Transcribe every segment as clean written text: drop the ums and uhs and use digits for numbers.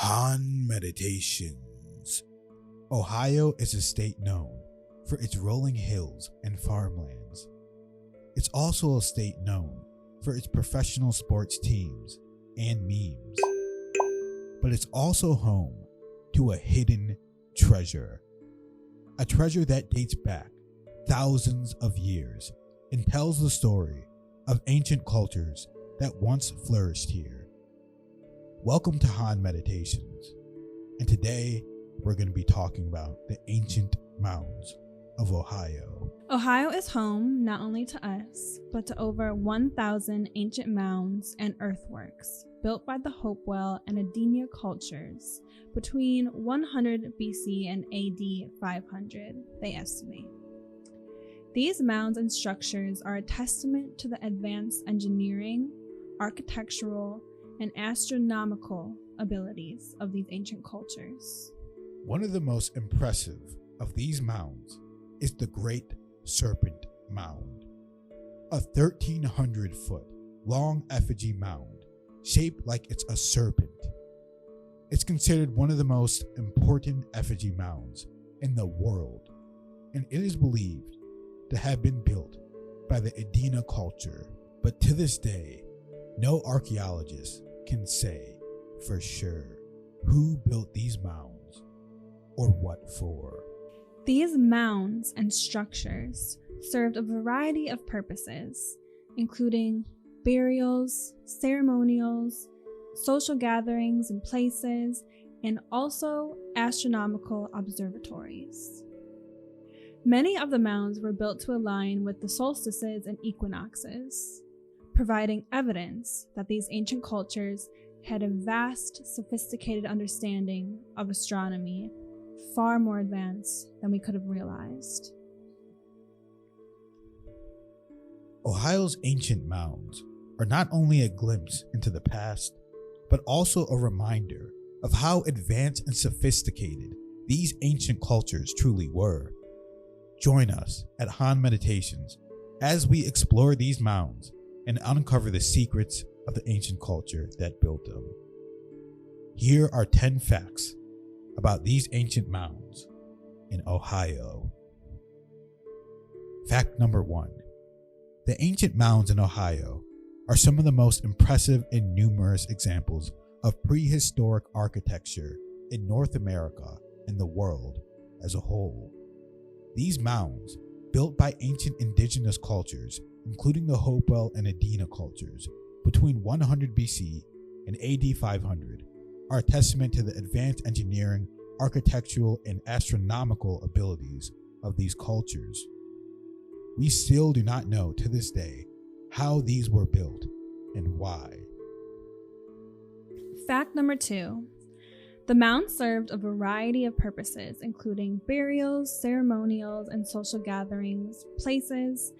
Han Meditations. Ohio is a state known for its rolling hills and farmlands. It's also a state known for its professional sports teams and memes. But it's also home to a hidden treasure. A treasure that dates back thousands of years and tells the story of ancient cultures that once flourished here. Welcome to Han Meditations, and today we're going to be talking about the ancient mounds of Ohio. Ohio is home not only to us, but to over 1,000 ancient mounds and earthworks built by the Hopewell and Adena cultures between 100 BC and AD 500, they estimate. These mounds and structures are a testament to the advanced engineering, architectural, and astronomical abilities of these ancient cultures. One of the most impressive of these mounds is the Great Serpent Mound, a 1,300-foot long effigy mound shaped like it's a serpent. It's considered one of the most important effigy mounds in the world, and it is believed to have been built by the Adena culture, but to this day, no archaeologist can say for sure who built these mounds or what for. These mounds and structures served a variety of purposes, including burials, ceremonials, social gatherings and places, and also astronomical observatories. Many of the mounds were built to align with the solstices and equinoxes, providing evidence that these ancient cultures had a vast, sophisticated understanding of astronomy, far more advanced than we could have realized. Ohio's ancient mounds are not only a glimpse into the past, but also a reminder of how advanced and sophisticated these ancient cultures truly were. Join us at Han Meditations as we explore these mounds and uncover the secrets of the ancient culture that built them. Here are 10 facts about these ancient mounds in Ohio. Fact number 1. The ancient mounds in Ohio are some of the most impressive and numerous examples of prehistoric architecture in North America and the world as a whole. These mounds, built by ancient indigenous cultures, including the Hopewell and Adena cultures, between 100 BC and AD 500, are a testament to the advanced engineering, architectural, and astronomical abilities of these cultures. We still do not know to this day how these were built and why. Fact number 2. The mound served a variety of purposes, including burials, ceremonials, and social gatherings, places,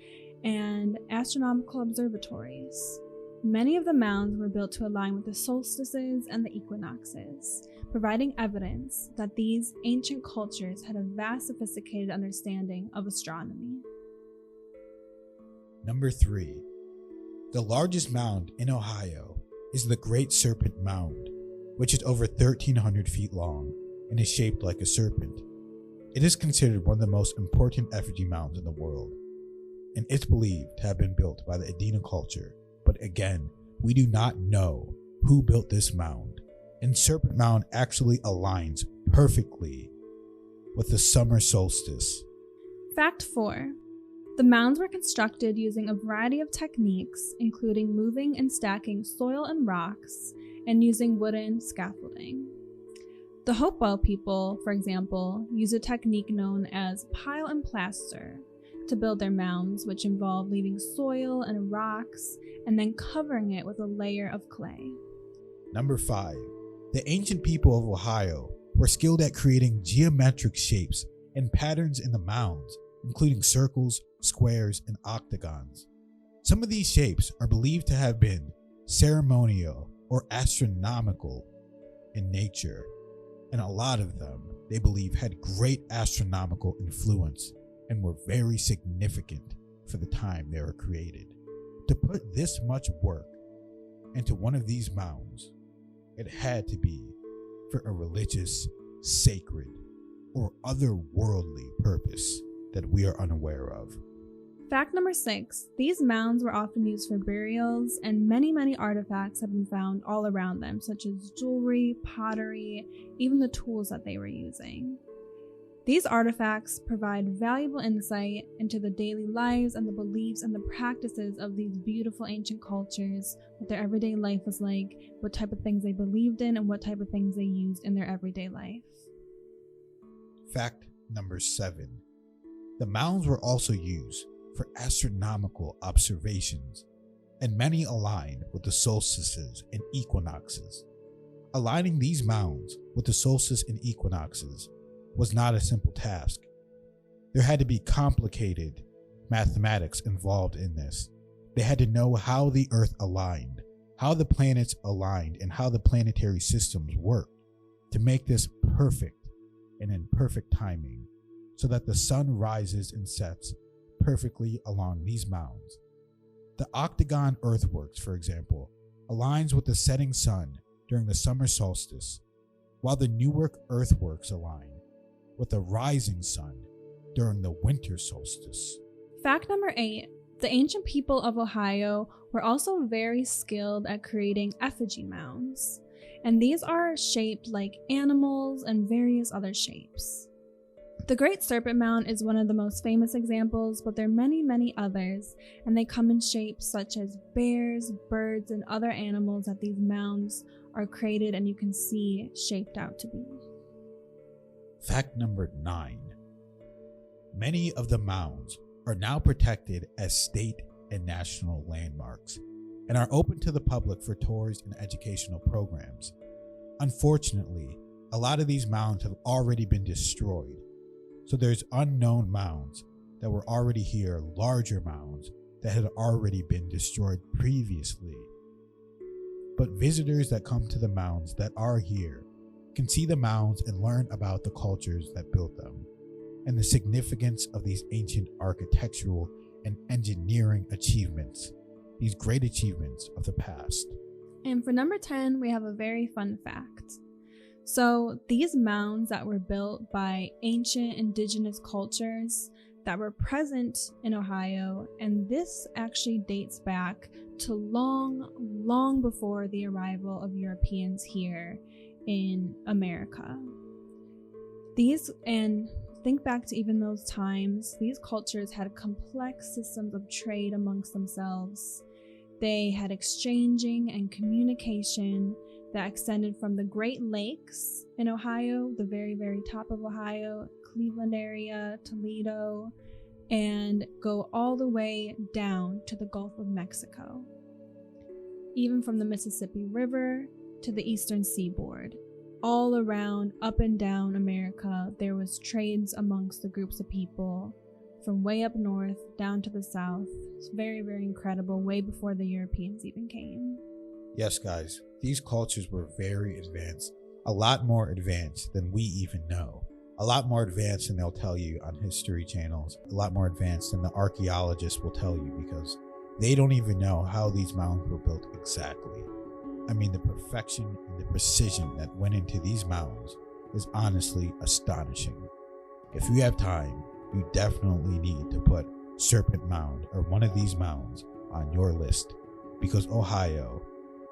and astronomical observatories. Many of the mounds were built to align with the solstices and the equinoxes, providing evidence that these ancient cultures had a vast sophisticated understanding of astronomy. Number 3. The largest mound in Ohio is the Great Serpent Mound, which is over 1,300 feet long and is shaped like a serpent. It is considered one of the most important effigy mounds in the world, and it's believed to have been built by the Adena culture, but again, we do not know who built this mound, and Serpent Mound actually aligns perfectly with the summer solstice. Fact 4. The mounds were constructed using a variety of techniques, including moving and stacking soil and rocks, and using wooden scaffolding. The Hopewell people, for example, use a technique known as pile and plaster to build their mounds, which involve leaving soil and rocks and then covering it with a layer of clay. Number 5. The ancient people of Ohio were skilled at creating geometric shapes and patterns in the mounds, including circles, squares, and octagons. Some of these shapes are believed to have been ceremonial or astronomical in nature, and a lot of them they believe had great astronomical influence and were very significant for the time they were created. To put this much work into one of these mounds, it had to be for a religious, sacred, or otherworldly purpose that we are unaware of. Fact number 6, these mounds were often used for burials, and many artifacts have been found all around them, such as jewelry, pottery, even the tools that they were using. These artifacts provide valuable insight into the daily lives and the beliefs and the practices of these beautiful ancient cultures, what their everyday life was like, what type of things they believed in, and what type of things they used in their everyday life. Fact number 7. The mounds were also used for astronomical observations, and many align with the solstices and equinoxes. Aligning these mounds with the solstice and equinoxes was not a simple task. There had to be complicated mathematics involved in this. They had to know how the Earth aligned, how the planets aligned, and how the planetary systems worked to make this perfect and in perfect timing, so that the sun rises and sets perfectly along these mounds. The octagon earthworks, for example, aligns with the setting sun during the summer solstice, while the Newark earthworks align with the rising sun during the winter solstice. Fact number 8, the ancient people of Ohio were also very skilled at creating effigy mounds, and these are shaped like animals and various other shapes. The Great Serpent Mound is one of the most famous examples, but there are many others, and they come in shapes such as bears, birds, and other animals that these mounds are created and you can see shaped out to be. Fact number 9. Many of the mounds are now protected as state and national landmarks and are open to the public for tours and educational programs. Unfortunately, a lot of these mounds have already been destroyed. So there's unknown mounds that were already here, larger mounds that had already been destroyed previously. But visitors that come to the mounds that are here can see the mounds and learn about the cultures that built them and the significance of these ancient architectural and engineering achievements, these great achievements of the past. And for number 10, we have a very fun fact. So these mounds that were built by ancient indigenous cultures that were present in Ohio, and this actually dates back to long before the arrival of Europeans here in America. And think back to even those times, these cultures had complex systems of trade amongst themselves. They had exchanging and communication that extended from the Great Lakes in Ohio, the very top of Ohio, Cleveland area, Toledo, and go all the way down to the Gulf of Mexico. Even from the Mississippi River to the eastern seaboard. All around, up and down America, there was trades amongst the groups of people from way up north down to the south. It's very incredible, way before the Europeans even came. Yes, guys, these cultures were very advanced, a lot more advanced than we even know. A lot more advanced than they'll tell you on history channels, a lot more advanced than the archaeologists will tell you, because they don't even know how these mounds were built exactly. I mean, the perfection and the precision that went into these mounds is honestly astonishing. If you have time, you definitely need to put Serpent Mound or one of these mounds on your list, because Ohio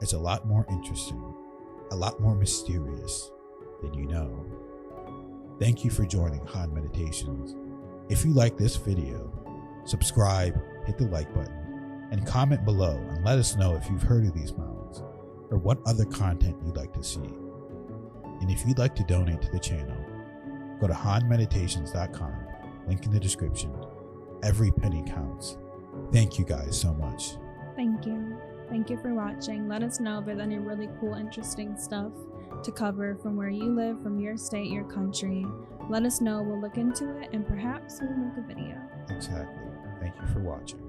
is a lot more interesting, a lot more mysterious than you know. Thank you for joining Han Meditations. If you like this video, subscribe, hit the like button, and comment below and let us know if you've heard of these mounds or what other content you'd like to see. And if you'd like to donate to the channel, go to hanmeditations.com, link in the description. Every penny counts. Thank you guys so much. Thank you. Thank you for watching. Let us know if there's any really cool, interesting stuff to cover from where you live, from your state, your country. Let us know. We'll look into it and perhaps we'll make a video. Exactly. Thank you for watching.